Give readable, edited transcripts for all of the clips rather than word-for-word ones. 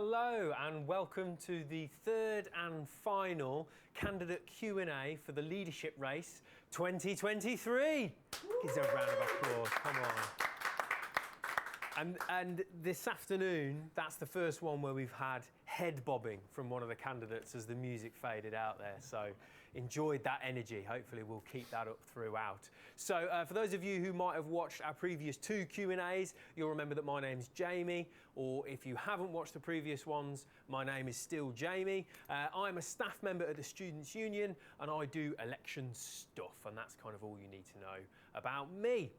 Hello and welcome to the third and final candidate Q&A for the leadership race 2023. Gives a round of applause, come on. And this afternoon, that's the first one where we've had head bobbing from one of the candidates as the music faded out there. So enjoyed that energy. Hopefully we'll keep that up throughout. So for those of you who might have watched our previous two Q&As, you'll remember that my name's Jamie, or if you haven't watched the previous ones, my name is still Jamie. I'm a staff member at the Students' Union and I do election stuff, and that's kind of all you need to know about me.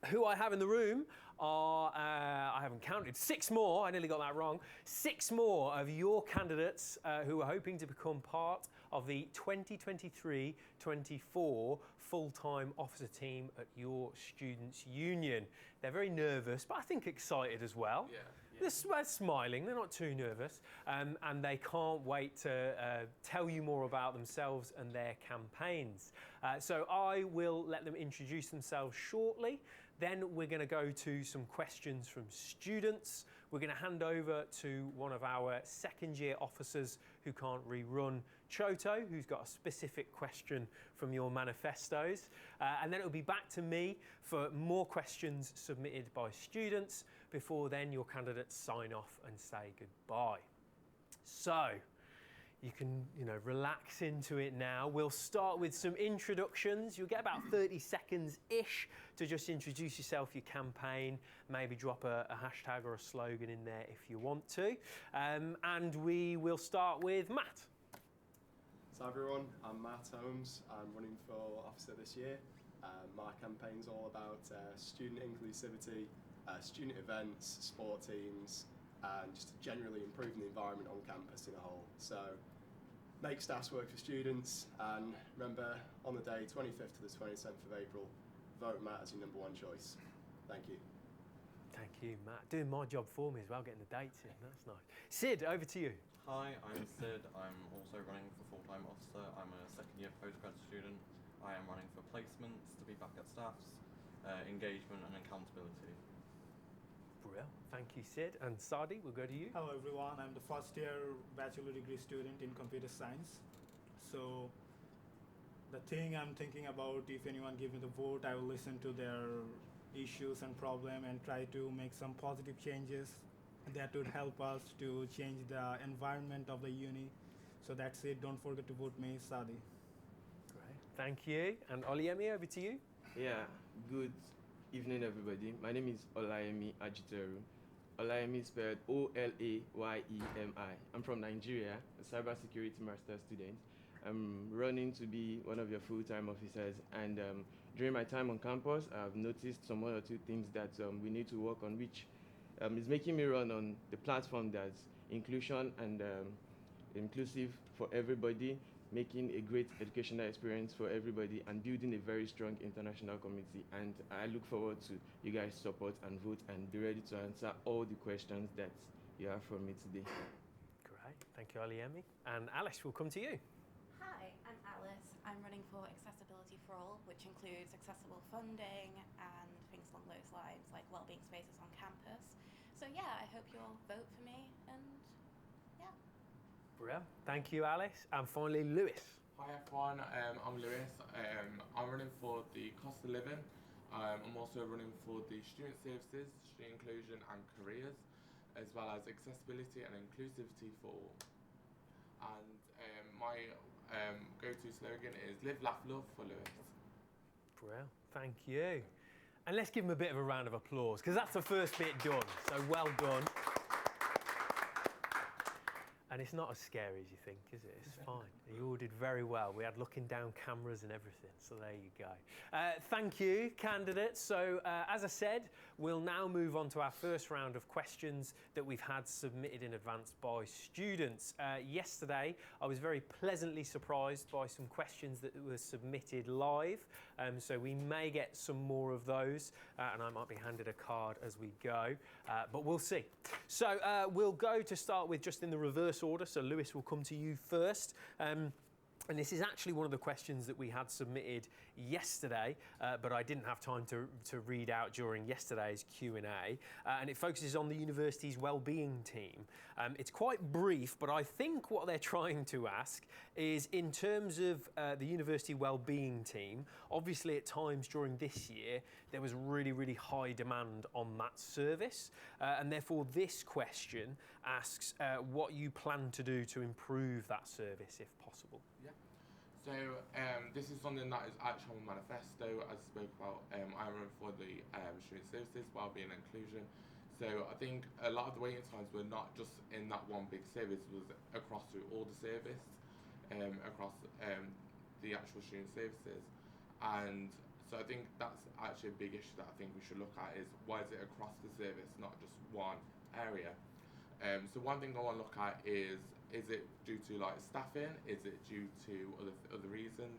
Who I have in the room are, I haven't counted, 6 more, I nearly got that wrong, 6 more of your candidates who are hoping to become part of the 2023-24 full-time officer team at your Students' Union. They're very nervous, but I think excited as well. Yeah. They're smiling, they're not too nervous, and they can't wait to tell you more about themselves and their campaigns. So I will let them introduce themselves shortly. Then we're going to go to some questions from students. We're going to hand over to one of our second-year officers who can't rerun, Choto, who's got a specific question from your manifestos. And then it'll be back to me for more questions submitted by students before then your candidates sign off and say goodbye. So you can, relax into it now. We'll start with some introductions. You'll get about 30 seconds-ish to just introduce yourself, your campaign, maybe drop a hashtag or a slogan in there if you want to. And we will start with Matt. So everyone, I'm Mathew Holmes. I'm running for officer this year. My campaign's all about student inclusivity, student events, sport teams, and just generally improving the environment on campus in a whole. So make staffs work for students, and remember, on the day 25th to the 27th of April, vote Matt as your #1 choice. Thank you. Thank you, Matt. Doing my job for me as well, getting the dates in. That's nice. Sid, over to you. Hi, I'm Sid. I'm also running for full-time officer. I'm a second-year postgrad student. I am running for placements, to be back at staffs, engagement and accountability. Brilliant. Thank you, Sid. And Sadi, we'll go to you. Hello, everyone. I'm the first-year bachelor degree student in computer science. So the thing I'm thinking about, if anyone gives me the vote, I will listen to their issues and problem and try to make some positive changes that would help us to change the environment of the uni. So that's it. Don't forget to vote me, Sadi. Great. Thank you. And Olayemi, over to you. Yeah, good evening, everybody. My name is Olayemi-Ajiteru. Olayemi spelled O-L-A-Y-E-M-I. I'm from Nigeria, a cybersecurity master student. I'm running to be one of your full-time officers, and during my time on campus, I've noticed some 1 or 2 things that we need to work on, which is making me run on the platform that's inclusion and inclusive for everybody, making a great educational experience for everybody, and building a very strong international community. And I look forward to you guys' support and vote and be ready to answer all the questions that you have from me today. Great. Thank you, Olayemi. And Alice, we'll come to you. Hi, I'm Alice. I'm running for Accessibility for All, which includes accessible funding and things along those lines, like wellbeing spaces on campus. So yeah, I hope you'll vote for me, and yeah. Brilliant. Thank you, Alice. And finally, Lewis. Hi everyone, I'm Lewis. I'm running for the cost of living. I'm also running for the student services, student inclusion and careers, as well as accessibility and inclusivity for all. And my go-to slogan is Live, Laugh, Love for Lewis. Brilliant. Thank you. And let's give him a bit of a round of applause, because that's the first bit done. So well done. And it's not as scary as you think, is it? It's fine. You all did very well. We had looking down cameras and everything, so there you go. Thank you, candidates. So, as I said, we'll now move on to our first round of questions that we've had submitted in advance by students. Yesterday, I was very pleasantly surprised by some questions that were submitted live, so we may get some more of those, and I might be handed a card as we go, but we'll see. So, we'll go to start with just in the reverse order, so Lewis will come to you first. And this is actually one of the questions that we had submitted yesterday, but I didn't have time to read out during yesterday's Q&A, and it focuses on the university's wellbeing team. It's quite brief, but I think what they're trying to ask is, in terms of the university wellbeing team, obviously at times during this year there was really, really high demand on that service, and therefore this question asks what you plan to do to improve that service if possible. Yeah. So this is something that is actually on the manifesto, as I spoke about. I run for the student services, wellbeing and inclusion. So I think a lot of the waiting times were not just in that one big service, it was across through all the service, across the actual student services. And so I think that's actually a big issue that I think we should look at, is why is it across the service, not just one area. So one thing I want to look at is it due to like staffing? Is it due to other reasons?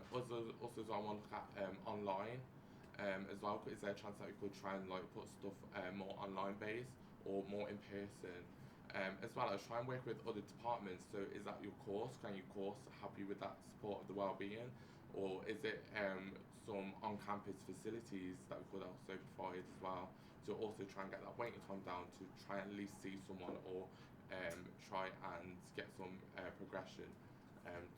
Also, I want to look at online as well. Is there a chance that we could try and like put stuff more online based or more in person? As well as try and work with other departments. So is that your course? Can your course help you with that support of the wellbeing? Or is it some on-campus facilities that we could also provide as well, to also try and get that waiting time down, to try and at least see someone, or try and get some progression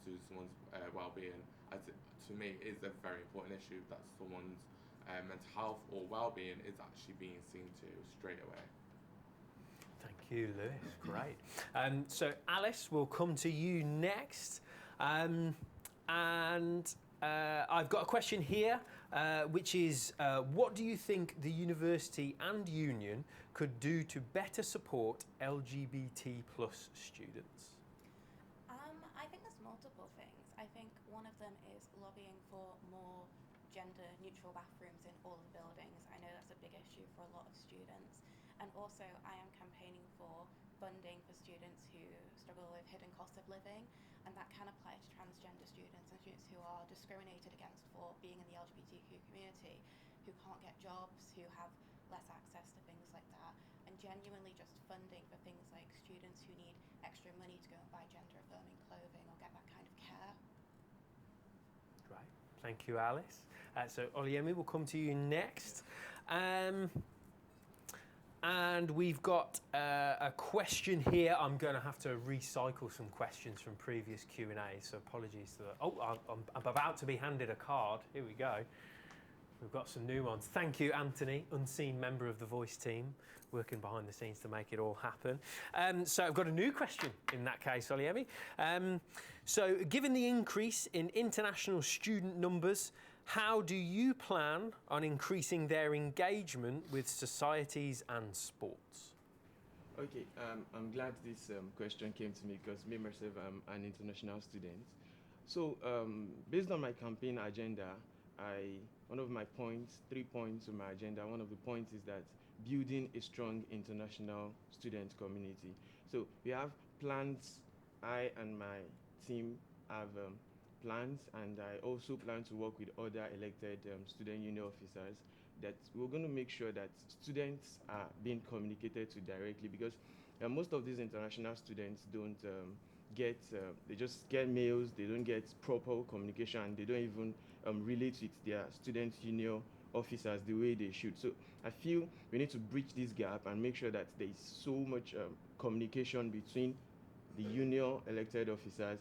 to someone's well-being, as it, to me, is a very important issue, that someone's mental health or well-being is actually being seen to straight away. Thank you, Lewis. Great. So Alice, we'll come to you next. I've got a question here, which is, what do you think the university and union could do to better support LGBT plus students? I think there's multiple things. I think one of them is lobbying for more gender-neutral bathrooms in all the buildings. I know that's a big issue for a lot of students. And also, I am campaigning for funding for students who struggle with hidden cost of living, and that can apply to transgender students and students who are discriminated against for being in the LGBTQ community, who can't get jobs, who have less access to things like that, and genuinely just funding for things like students who need extra money to go and buy gender-affirming clothing or get that kind of care. Great, thank you, Alice. So Olayemi, we'll come to you next. And we've got a question here. I'm going to have to recycle some questions from previous Q&As, so apologies to that. Oh, I'm about to be handed a card. Here we go. We've got some new ones. Thank you, Anthony, unseen member of the Voice team, working behind the scenes to make it all happen. So I've got a new question in that case, Olayemi. So given the increase in international student numbers, how do you plan on increasing their engagement with societies and sports? Okay, I'm glad this question came to me, because me myself, I'm an international student. So based on my campaign agenda, one of my points, 3 points on my agenda, one of the points is that building a strong international student community. So we have plans. I and my team have plans, and I also plan to work with other elected student union officers, that we're going to make sure that students are being communicated to directly, because most of these international students don't they just get mails, they don't get proper communication, and they don't even relate with their student union officers the way they should. So I feel we need to bridge this gap and make sure that there is so much communication between the union elected officers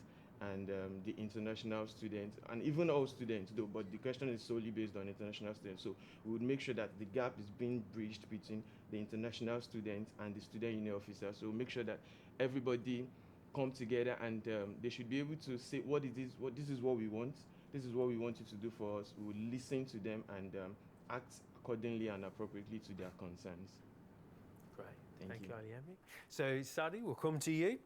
and the international students, and even all students though, but the question is solely based on international students. So we would make sure that the gap is being bridged between the international students and the student union officers. So make sure that everybody come together, and they should be able to say what it is, this is what we want, this is what we want you to do for us. We will listen to them and act accordingly and appropriately to their concerns. Great, thank you. Olayemi. So Sadi, we'll come to you.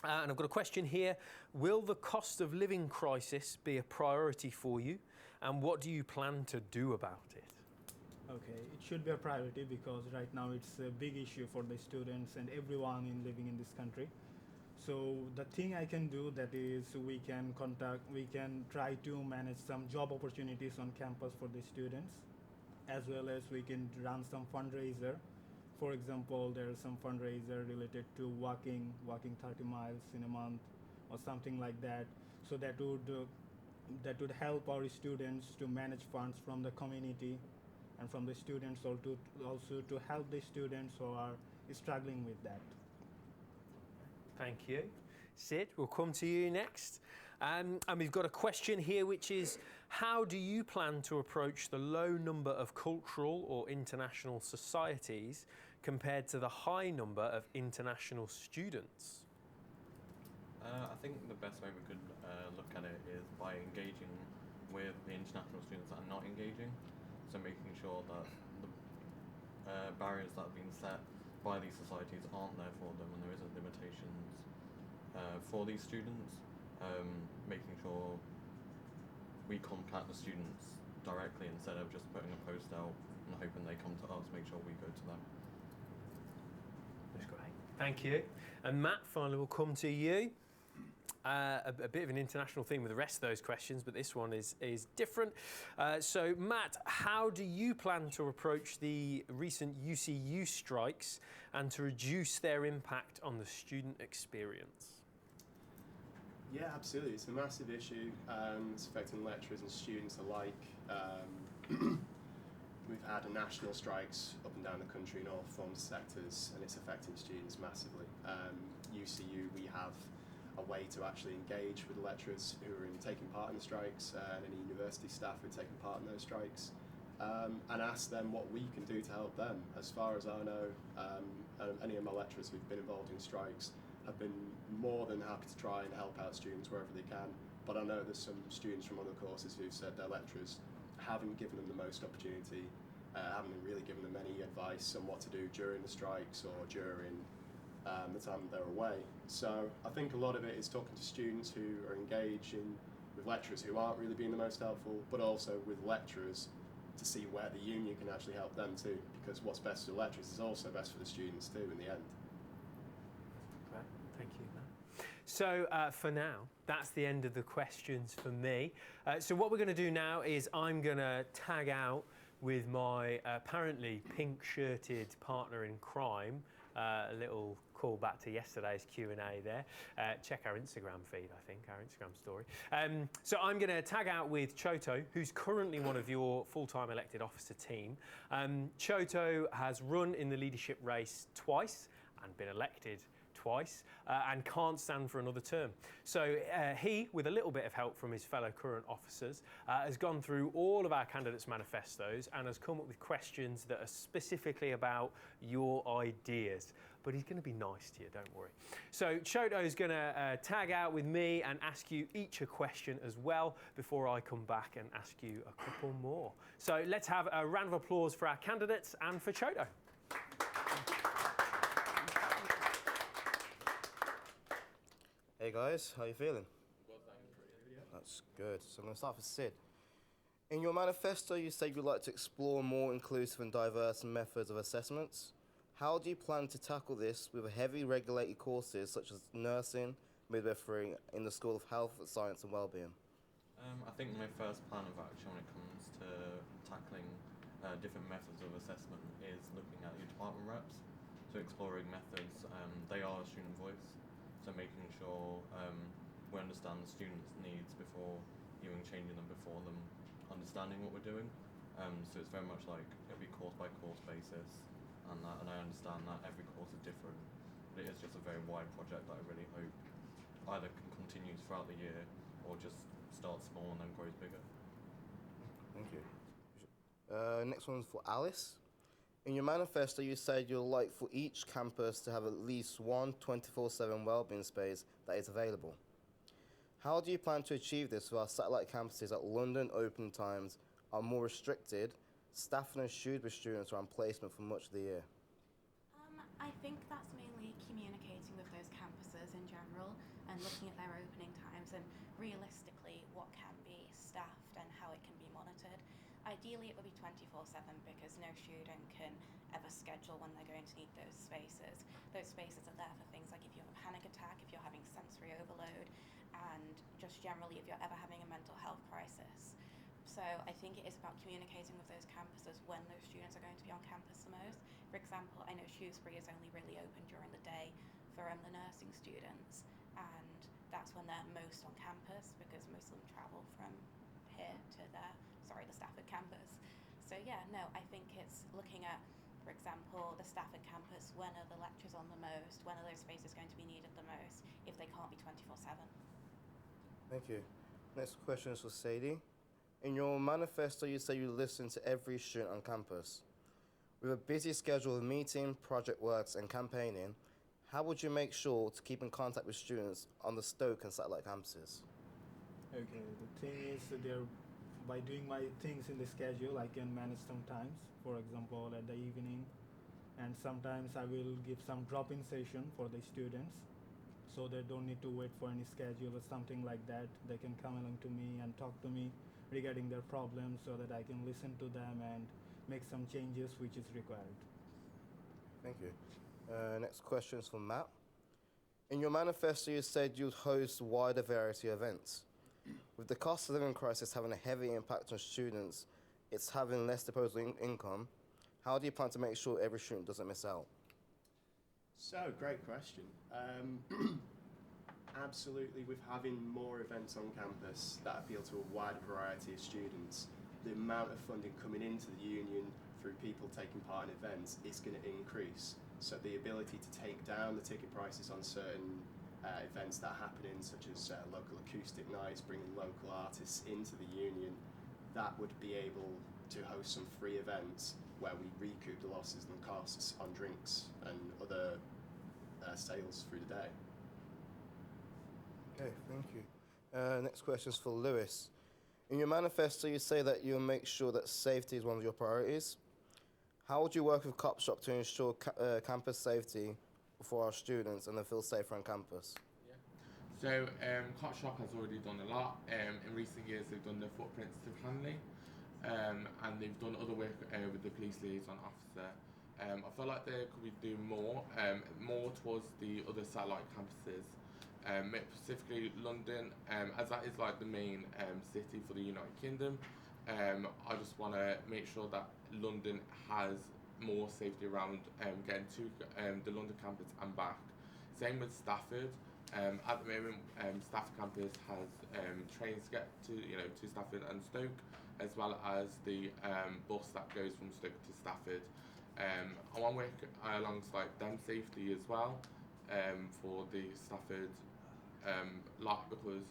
And I've got a question here. Will the cost of living crisis be a priority for you? And what do you plan to do about it? Okay, it should be a priority, because right now it's a big issue for the students and everyone living in this country. So the thing I can do, that is, we can try to manage some job opportunities on campus for the students, as well as we can run some fundraiser. For example, there's some fundraiser related to walking 30 miles in a month or something like that. So that would that would help our students to manage funds from the community and from the students, also to help the students who are struggling with that. Thank you. Sid, we'll come to you next. And we've got a question here, which is, how do you plan to approach the low number of cultural or international societies compared to the high number of international students? I think the best way we could look at it is by engaging with the international students that are not engaging. So making sure that the barriers that have been set by these societies aren't there for them and there isn't limitations for these students. Making sure we contact the students directly instead of just putting a post out and hoping they come to us, make sure we go to them. That's great. Thank you. And Matt, finally we'll come to you. A bit of an international theme with the rest of those questions, but this one is different. So Matt, how do you plan to approach the recent UCU strikes and to reduce their impact on the student experience? Yeah, absolutely. It's a massive issue. It's affecting lecturers and students alike. We've had national strikes up and down the country in all forms of sectors, and it's affecting students massively. UCU, we have a way to actually engage with the lecturers who are taking part in the strikes and any university staff who are taking part in those strikes, and ask them what we can do to help them. As far as I know, any of my lecturers who've been involved in strikes have been more than happy to try and help out students wherever they can. But I know there's some students from other courses who've said their lecturers haven't given them the most opportunity, haven't really given them any advice on what to do during the strikes or during the time they're away. So I think a lot of it is talking to students who are engaging with lecturers who aren't really being the most helpful, but also with lecturers to see where the union can actually help them too, because what's best for the lecturers is also best for the students too in the end. Great. Thank you, Matt. So for now, that's the end of the questions for me. So what we're going to do now is I'm going to tag out with my apparently pink-shirted partner in crime. A little call back to yesterday's Q&A there. Check our Instagram feed, I think, our Instagram story. So I'm going to tag out with Choto, who's currently one of your full-time elected officer team. Choto has run in the leadership race twice and been elected twice and can't stand for another term. So he, with a little bit of help from his fellow current officers, has gone through all of our candidates' manifestos and has come up with questions that are specifically about your ideas. But he's going to be nice to you, don't worry. So Choto is going to tag out with me and ask you each a question as well before I come back and ask you a couple more. So let's have a round of applause for our candidates and for Choto. Hey guys, how you feeling? That's good. So I'm going to start with Sid. In your manifesto, you say you'd like to explore more inclusive and diverse methods of assessments. How do you plan to tackle this with heavily regulated courses such as nursing, midwifery in the School of Health, Science and Wellbeing? I think my first plan of action when it comes to tackling different methods of assessment is looking at your department reps. So exploring methods, they are a student voice. So making sure we understand the students' needs before even changing them before them understanding what we're doing. So it's very much like it'll be course by course basis, and I understand that every course is different. But it is just a very wide project that I really hope either can continue throughout the year or just start small and then grows bigger. Thank you. Next one's for Alice. In your manifesto, you said you'd like for each campus to have at least one 24/7 wellbeing space that is available. How do you plan to achieve this while satellite campuses at London opening times are more restricted, staffing and should with students are on placement for much of the year? I think that's mainly communicating with those campuses in general and looking at their opening times and realistically what can be staffed and how it can be monitored. Ideally, it would be 24/7 because no student can ever schedule when they're going to need those spaces. Those spaces are there for things like if you have a panic attack, if you're having sensory overload, and just generally if you're ever having a mental health crisis. So I think it is about communicating with those campuses when those students are going to be on campus the most. For example, I know Shrewsbury is only really open during the day for the nursing students, and that's when they're most on campus, because most of them travel from here to the Stafford campus. So yeah, no, I think it's looking at, for example, the Stafford campus, when are the lectures on the most, when are those spaces going to be needed the most, if they can't be 24/7. Thank you. Next question is for Sadie. In your manifesto, you say you listen to every student on campus. With a busy schedule of meeting, project works, and campaigning, how would you make sure to keep in contact with students on the Stoke and satellite campuses? Okay, the thing is that by doing my things in the schedule, I can manage some times, for example, at the evening, and sometimes I will give some drop-in session for the students, so they don't need to wait for any schedule or something like that. They can come along to me and talk to me regarding their problems, so that I can listen to them and make some changes which is required. Thank you. Next question is for Matt. In your manifesto, you said you'd host a wider variety of events. With the cost of living crisis having a heavy impact on students, it's having less disposable income. How do you plan to make sure every student doesn't miss out? So, great question. Absolutely, with having more events on campus that appeal to a wider variety of students, the amount of funding coming into the union through people taking part in events is going to increase. So the ability to take down the ticket prices on certain events that are happening, such as local acoustic nights, bringing local artists into the union, that would be able to host some free events where we recoup the losses and costs on drinks and other sales through the day. Okay, thank you. Next question is for Lewis. In your manifesto, you say that you'll make sure that safety is one of your priorities. How would you work with Cop Shop to ensure campus safety for our students and they feel safer on campus? So Cop Shop has already done a lot. In recent years, they've done the footprint stiff handling, and they've done other work with the police liaison officer. I feel like they could be doing more towards the other satellite campuses, specifically London, as that is like the main city for the United Kingdom. I just want to make sure that London has more safety around getting to the London campus and back. Same with Stafford. At the moment, Stafford campus has trains to get to Stafford and Stoke, as well as the bus that goes from Stoke to Stafford. I want to work alongside them safety as well for the Stafford lot, because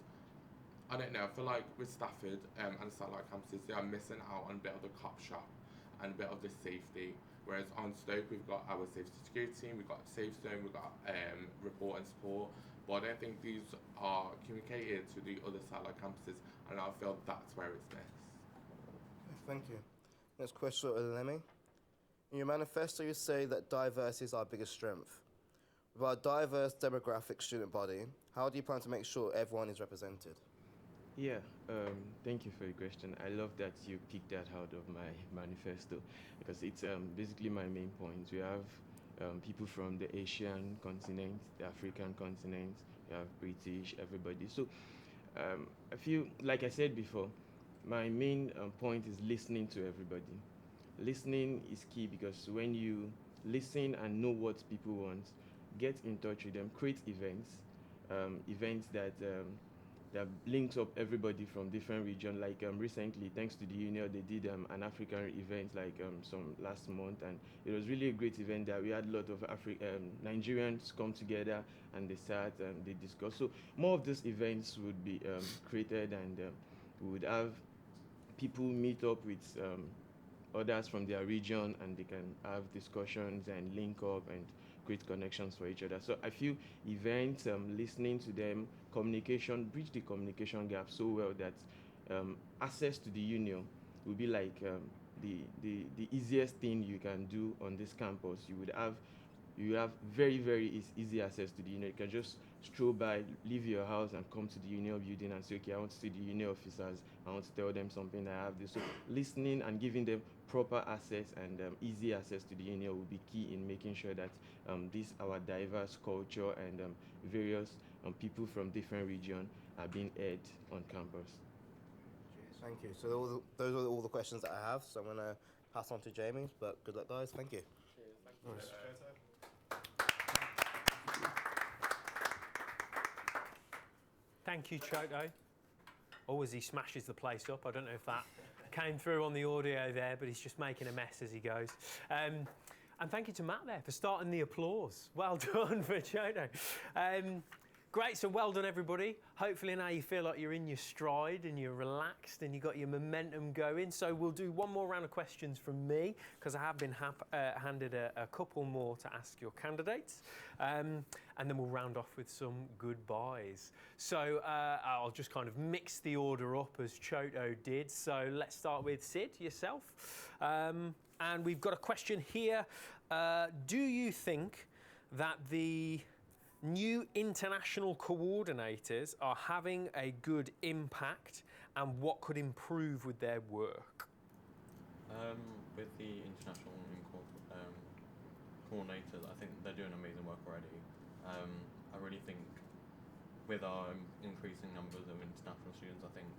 I don't know, I feel like with Stafford and satellite campuses, they are missing out on a bit of the Cop Shop and a bit of the safety. Whereas on Stoke, we've got our safety security team, we've got Safe Zone, we've got report and support. But I don't think these are communicated to the other satellite campuses, and I feel that's where it's missed. Thank you. Next question, Olayemi. In your manifesto, you say that diversity is our biggest strength. With our diverse demographic student body, how do you plan to make sure everyone is represented? Yeah, thank you for the question. I love that you picked that out of my manifesto, because it's basically my main point. We have people from the Asian continent, the African continent, we have British, everybody. So I feel, like I said before, my main point is listening to everybody. Listening is key, because when you listen and know what people want, get in touch with them, create events, events that links up everybody from different regions. Like recently, thanks to the union, they did an African event like some last month, and it was really a great event that we had a lot of Nigerians come together and they sat and they discussed. So more of these events would be created, and we would have people meet up with others from their region, and they can have discussions and link up and create connections for each other. So I feel events, listening to them, communication, bridge the communication gap so well that access to the union will be like the easiest thing you can do on this campus. You have very easy access to the union. You can just stroll by, leave your house and come to the union building and say, okay, I want to see the union officers, I want to tell them something, I have this. So listening and giving them proper access and easy access to the union will be key in making sure that this our diverse culture and various people from different regions are being heard on campus. Thank you. So those are all the questions that I have. So I'm going to pass on to Jamie, but good luck, guys. Thank you. Cheers. Thank you. Nice. Thank you, Choto. Oh, as he smashes the place up. I don't know if that came through on the audio there, but he's just making a mess as he goes. And thank you to Matt there for starting the applause. Well done for Choto. Great, so well done everybody. Hopefully now you feel like you're in your stride and you're relaxed and you got your momentum going. So we'll do one more round of questions from me because I have been handed a couple more to ask your candidates. And then we'll round off with some goodbyes. So I'll just kind of mix the order up as Choto did. So let's start with Sid, yourself. And we've got a question here. Do you think that the new international coordinators are having a good impact, and what could improve with their work? With the international coordinators, I think they're doing amazing work already. I really think with our increasing numbers of international students, I think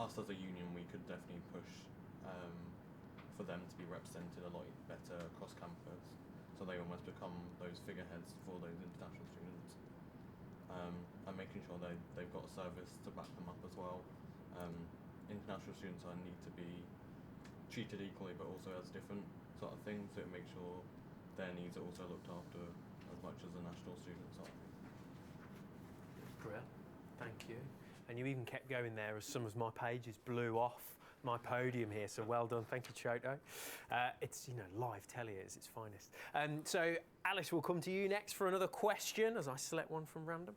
us as a union, we could definitely push for them to be represented a lot better across campus. So they almost become those figureheads for those international students. And making sure they've got a service to back them up as well. International students need to be treated equally, but also as different sort of things, so it makes sure their needs are also looked after as much as the national students are. Brilliant, thank you. And you even kept going there as some of my pages blew off my podium here, so well done. Thank you, Choto. It's, live telly is its finest. So Alice, we'll come to you next for another question, as I select one from random.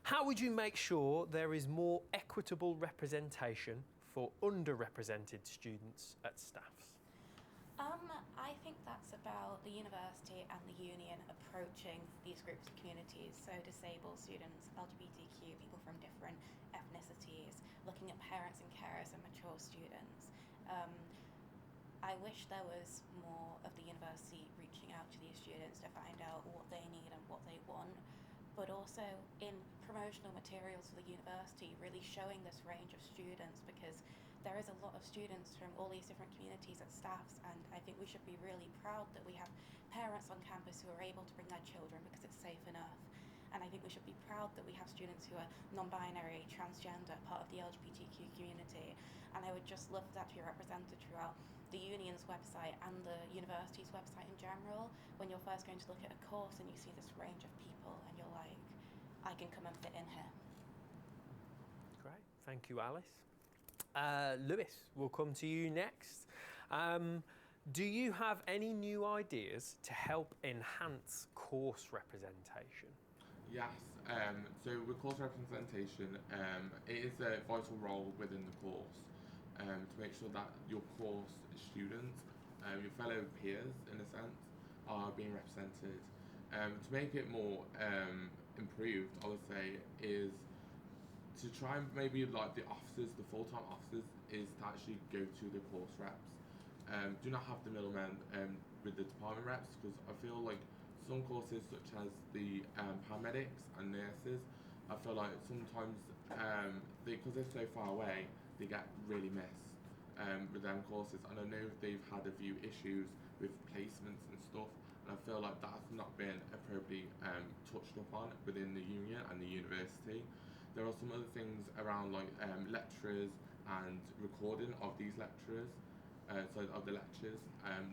How would you make sure there is more equitable representation for underrepresented students at staffs? I think that's about the university and the union approaching these groups of communities, so disabled students, LGBTQ, people from different ethnicities, looking at parents and carers and mature students. I wish there was more of the university reaching out to these students to find out what they need and what they want, but also in promotional materials for the university really showing this range of students, because there is a lot of students from all these different communities at staffs, and I think we should be really proud that we have parents on campus who are able to bring their children because it's safe enough. And I think we should be proud that we have students who are non-binary, transgender, part of the LGBTQ community. And I would just love that to be represented throughout the union's website and the university's website in general. When you're first going to look at a course and you see this range of people and you're like, I can come and fit in here. Great, thank you, Alice. Lewis, we'll come to you next. Do you have any new ideas to help enhance course representation? Yes, so with course representation, it is a vital role within the course to make sure that your course students, your fellow peers in a sense, are being represented. To make it more improved, I would say, is to try and maybe like the officers, the full-time officers, is to actually go to the course reps. Do not have the middlemen with the department reps, because I feel like some courses such as the paramedics and nurses, I feel like sometimes because they're so far away, they get really missed with them courses. And I know they've had a few issues with placements and stuff, and I feel like that's not been appropriately touched upon within the union and the university. There are some other things around like lecturers and recording of these lecturers, so of the lectures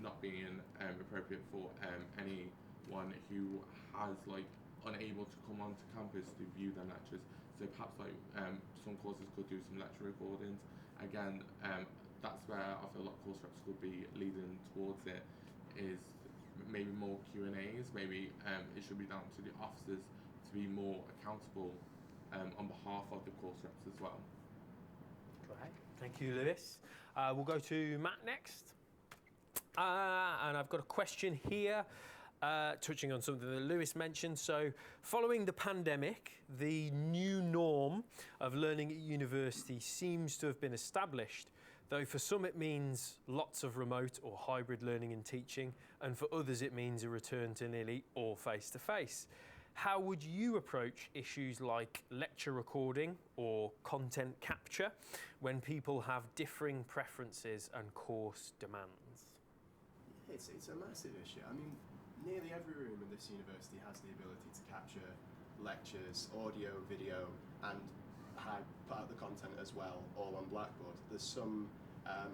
not being appropriate for anyone who has like unable to come onto campus to view their lectures. So perhaps like some courses could do some lecture recordings. Again, that's where I feel like course reps could be leading towards it, is maybe more Q&As. Maybe it should be down to the officers to be more accountable on behalf of the course reps as well. Great, thank you, Lewis. We'll go to Matt next. And I've got a question here, touching on something that Lewis mentioned. So, following the pandemic, the new norm of learning at university seems to have been established, though for some it means lots of remote or hybrid learning and teaching, and for others it means a return to nearly all face-to-face. How would you approach issues like lecture recording or content capture when people have differing preferences and course demands? It's a massive issue. I mean, nearly every room in this university has the ability to capture lectures, audio, video, and put out the content as well, all on Blackboard. There's some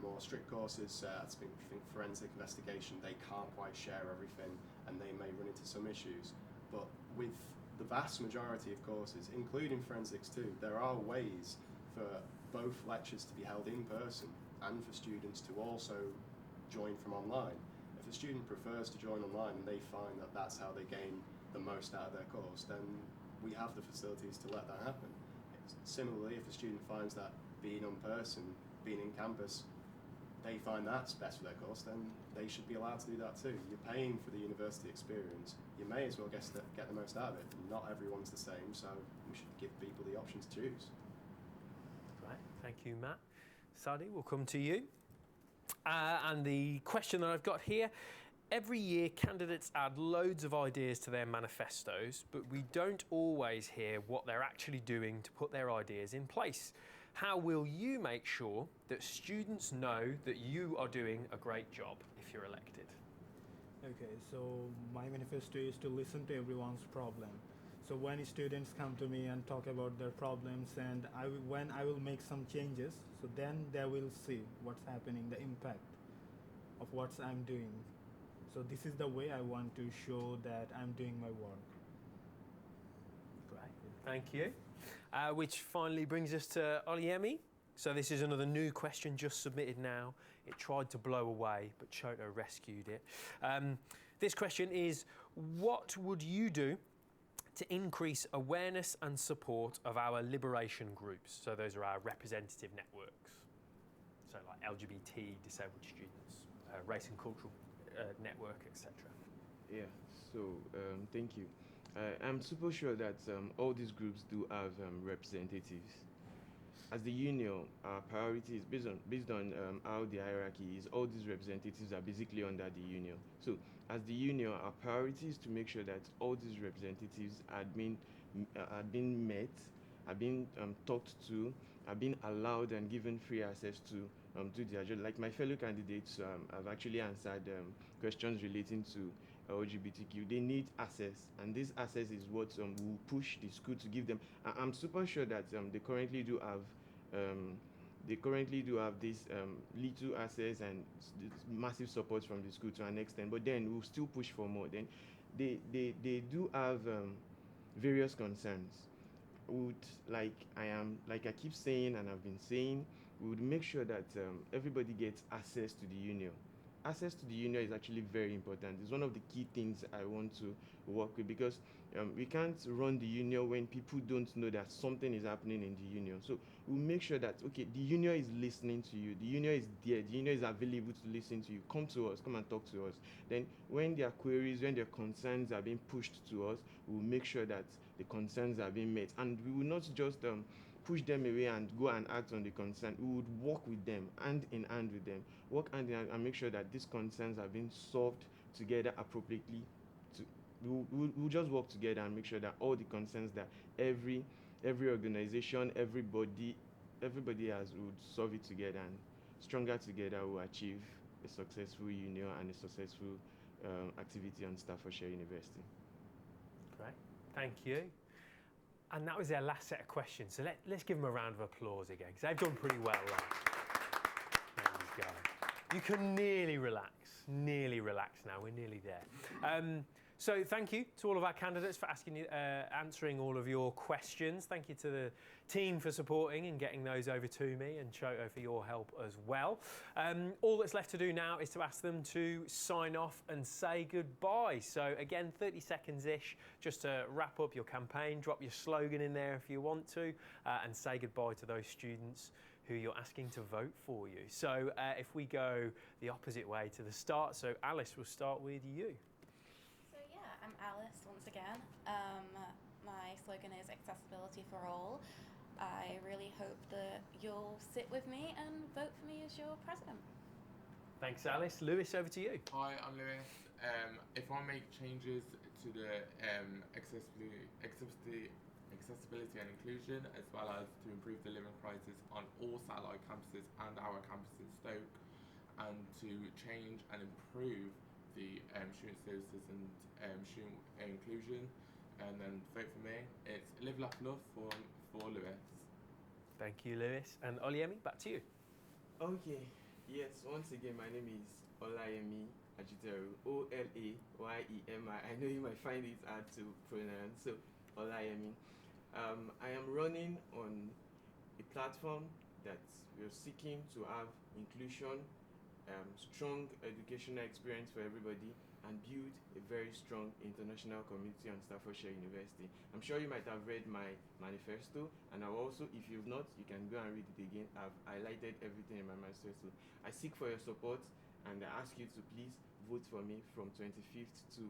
more strict courses, I think forensic investigation, they can't quite share everything and they may run into some issues. But with the vast majority of courses, including forensics too, there are ways for both lectures to be held in person and for students to also join from online. If a student prefers to join online and they find that that's how they gain the most out of their course, then we have the facilities to let that happen. Similarly, if a student finds that being in person, being in campus, they find that's best for their course, then they should be allowed to do that too. You're paying for the university experience. You may as well get the most out of it. Not everyone's the same, so we should give people the option to choose. Right, thank you, Matt. Sadi, we'll come to you. And the question that I've got here, every year candidates add loads of ideas to their manifestos, but we don't always hear what they're actually doing to put their ideas in place. How will you make sure that students know that you are doing a great job if you're elected? Okay, so my manifesto is to listen to everyone's problem. So when students come to me and talk about their problems, and when I will make some changes, so then they will see what's happening, the impact of what I'm doing. So this is the way I want to show that I'm doing my work. Great, thank you. Which finally brings us to Olayemi. So this is another new question just submitted now. It tried to blow away, but Choto rescued it. This question is, what would you do to increase awareness and support of our liberation groups? So those are our representative networks. So like LGBT, disabled students, race and cultural network, etc. Yeah, so thank you. I'm super sure that all these groups do have representatives. As the union, our priority is based on how the hierarchy is. All these representatives are basically under the union. So as the union, our priority is to make sure that all these representatives are being met, are being talked to, are being allowed and given free access to do their job. Like my fellow candidates have actually answered questions relating to LGBTQ. They need access, and this access is what will push the school to give them. I'm super sure that they currently do have this little access and massive support from the school to an extent, but then we'll still push for more. Then they do have various concerns. Like I keep saying and I've been saying, we would make sure that everybody gets access to the union. Access to the union is actually very important. It's one of the key things I want to work with, because we can't run the union when people don't know that something is happening in the union. So we'll make sure that, okay, the union is listening to you. The union is there. The union is available to listen to you. Come to us. Come and talk to us. Then when their queries, when their concerns are being pushed to us, we'll make sure that the concerns are being met. And we will not just push them away and go and act on the concern. We would work with them, hand in hand with them, work hand in hand and make sure that these concerns are being solved together appropriately. We'll just work together and make sure that all the concerns that every organization, everybody has, would solve it together, and stronger together will achieve a successful union and a successful activity on Staffordshire University. Great, thank you. And that was their last set of questions. So let's give them a round of applause again, because they've done pretty well there. There you go. You can nearly relax now. We're nearly there. So thank you to all of our candidates for answering all of your questions. Thank you to the team for supporting and getting those over to me, and Choto for your help as well. All that's left to do now is to ask them to sign off and say goodbye. So again, 30 seconds-ish just to wrap up your campaign, drop your slogan in there if you want to, and say goodbye to those students who you're asking to vote for you. So if we go the opposite way to the start, so Alice, we'll start with you. I'm Alice once again. My slogan is accessibility for all. I really hope that you'll sit with me and vote for me as your president. Thanks, Alice. Lewis, over to you. Hi, I'm Lewis. If I make changes to the accessibility and inclusion, as well as to improve the living crisis on all satellite campuses and our campus in Stoke, and to change and improve the student services and student inclusion, and then vote for me. It's Live, Laugh, Love for Lewis. Thank you, Lewis. And Olayemi, back to you. Okay, yes, once again, my name is Olayemi-Ajiteru, Olayemi. I know you might find it hard to pronounce, so Olayemi. I am running on a platform that we're seeking to have inclusion, strong educational experience for everybody, and build a very strong international community on Staffordshire University. I'm sure you might have read my manifesto, and I'll also, if you've not, you can go and read it again. I've highlighted everything in my manifesto. I seek for your support, and I ask you to please vote for me from 25th to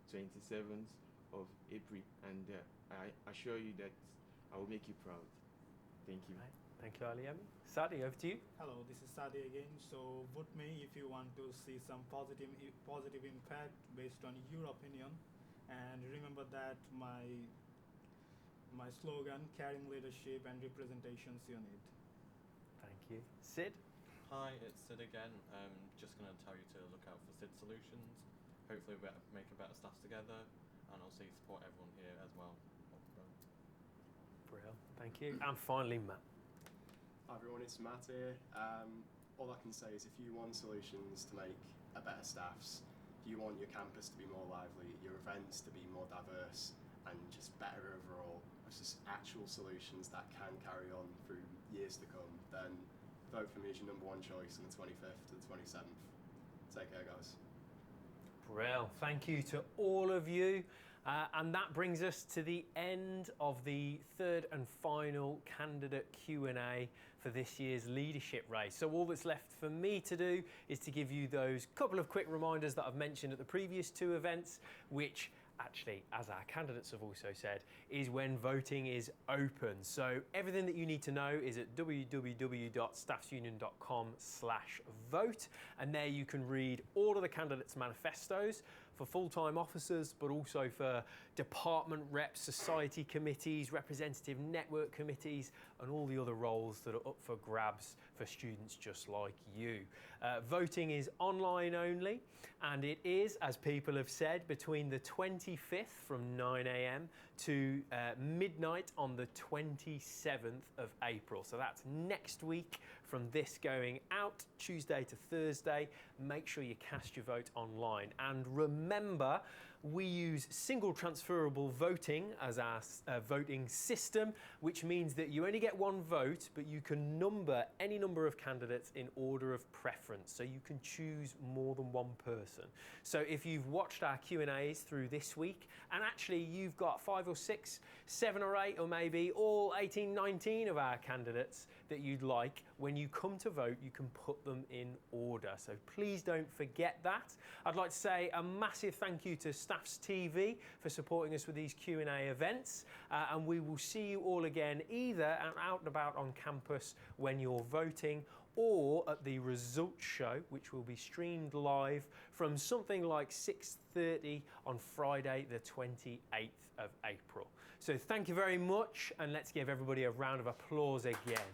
27th of April, and I assure you that I will make you proud. Thank you. Right. Thank you, Olayemi. Sadi, over to you. Hello, this is Sadi again. So vote me if you want to see some positive impact based on your opinion. And remember that my slogan, caring leadership and representations unit. Thank you. Sid? Hi, it's Sid again. Just going to tell you to look out for Sid Solutions. Hopefully we'll make a better staff together, and also support everyone here as well. Brilliant. Thank you. And finally, Matt. Hi everyone, it's Matt here. All I can say is if you want solutions to make a better staffs, if you want your campus to be more lively, your events to be more diverse and just better overall, it's just actual solutions that can carry on through years to come, then vote for me as your number one choice on the 25th to the 27th. Take care, guys. Brilliant. Thank you to all of you. And that brings us to the end of the third and final candidate Q&A for this year's leadership race. So all that's left for me to do is to give you those couple of quick reminders that I've mentioned at the previous two events, which actually, as our candidates have also said, is when voting is open. So everything that you need to know is at www.staffsunion.com/vote, and there you can read all of the candidates' manifestos for full-time officers, but also for department reps, society committees, representative network committees, and all the other roles that are up for grabs for students just like you. Voting is online only, and it is, as people have said, between the 25th from 9 AM to midnight on the 27th of April. So that's next week from this going out, Tuesday to Thursday. Make sure you cast your vote online. And remember, we use single transferable voting as our voting system, which means that you only get one vote, but you can number any number of candidates in order of preference. So you can choose more than one person. So if you've watched our Q&As through this week, and actually you've got 5 or 6, 7 or 8, or maybe all 18, 19 of our candidates that you'd like, when you come to vote, you can put them in order. So please don't forget that. I'd like to say a massive thank you to Staffs TV for supporting us with these Q&A events, and we will see you all again either out and about on campus when you're voting, or at the results show, which will be streamed live from something like 6:30 on Friday the 28th of April. So thank you very much, and let's give everybody a round of applause again.